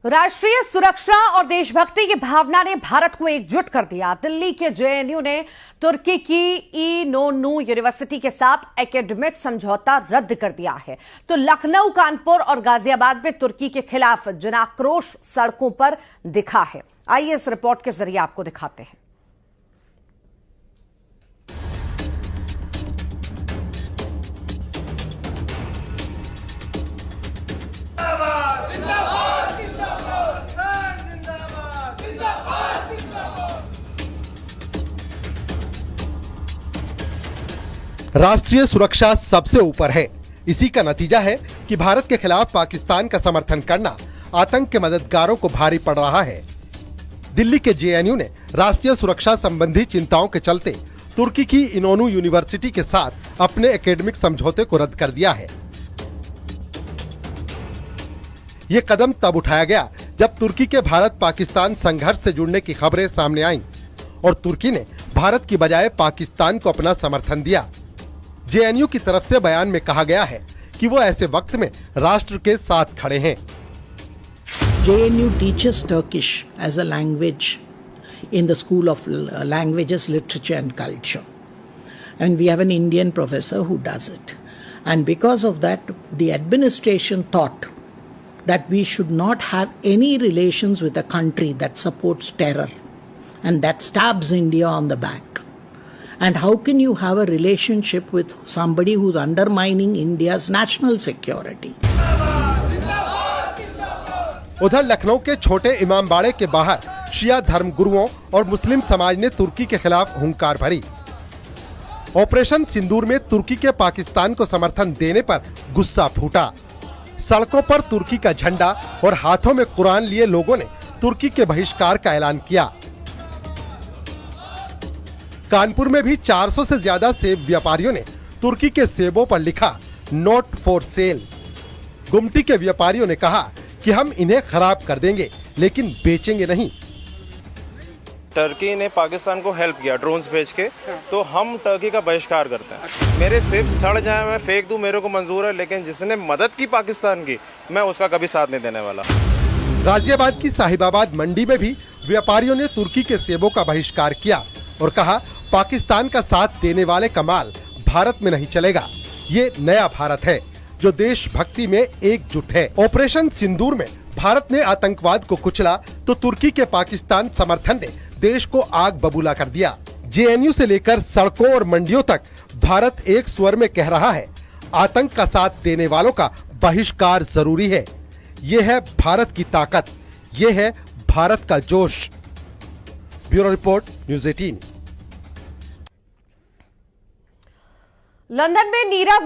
राष्ट्रीय सुरक्षा और देशभक्ति की भावना ने भारत को एकजुट कर दिया। दिल्ली के जेएनयू ने तुर्की की इनोनू यूनिवर्सिटी के साथ एकेडमिक समझौता रद्द कर दिया है, तो लखनऊ, कानपुर और गाजियाबाद में तुर्की के खिलाफ जनाक्रोश सड़कों पर दिखा है। आइए इस रिपोर्ट के जरिए आपको दिखाते हैं। राष्ट्रीय सुरक्षा सबसे ऊपर है। इसी का नतीजा है कि भारत के खिलाफ पाकिस्तान का समर्थन करना आतंक के मददगारों को भारी पड़ रहा है। दिल्ली के जेएनयू ने राष्ट्रीय सुरक्षा संबंधी चिंताओं के चलते तुर्की की इनोनू यूनिवर्सिटी के साथ अपने एकेडमिक समझौते को रद्द कर दिया है। ये कदम तब उठाया गया जब तुर्की के भारत पाकिस्तान संघर्ष से जुड़ने की खबरें सामने आईं और तुर्की ने भारत की बजाय पाकिस्तान को अपना समर्थन दिया। जेएनयू की तरफ से बयान में कहा गया है कि वो ऐसे वक्त में राष्ट्र के साथ खड़े हैं। JNU teaches Turkish as a language in the School of Languages, Literature and Culture. And we have an Indian professor who does it. And because of that, the administration thought that we should not have any relations with a country that supports terror and that stabs India on the back. And how can you have a relationship with somebody who's undermining India's national security? उधर लखनऊ के छोटे इमामबाड़े के बाहर शिया धर्मगुरुओं और मुस्लिम समाज ने तुर्की के खिलाफ हुंकार भरी। ऑपरेशन सिंदूर में तुर्की के पाकिस्तान को समर्थन देने पर गुस्सा फूटा। सड़कों पर तुर्की का झंडा और हाथों में कुरान लिए लोगों ने तुर्की के बहिष्कार का ऐलान किया। कानपुर में भी 400 से ज्यादा सेब व्यापारियों ने तुर्की के सेबों पर लिखा नॉट फॉर सेल। गुमटी के व्यापारियों ने कहा कि हम इन्हें खराब कर देंगे लेकिन बेचेंगे नहीं। टर्की ने पाकिस्तान को हेल्प किया ड्रोन्स भेज के, तो हम टर्की का बहिष्कार करते हैं। मेरे सेब सड़ जाए, मैं फेंक दूं, मेरे को मंजूर है, लेकिन जिसने मदद की पाकिस्तान की, मैं उसका कभी साथ नहीं देने वाला। गाजियाबाद की साहिबाबाद मंडी में भी व्यापारियों ने तुर्की के सेबों का बहिष्कार किया और कहा पाकिस्तान का साथ देने वाले का माल भारत में नहीं चलेगा। ये नया भारत है जो देशभक्ति में एकजुट है। ऑपरेशन सिंदूर में भारत ने आतंकवाद को कुचला तो तुर्की के पाकिस्तान समर्थन ने देश को आग बबूला कर दिया। जेएनयू से लेकर सड़कों और मंडियों तक भारत एक स्वर में कह रहा है आतंक का साथ देने वालों का बहिष्कार जरूरी है। ये है भारत की ताकत, ये है भारत का जोश। Bureau report, news 18। लंदन में नीरव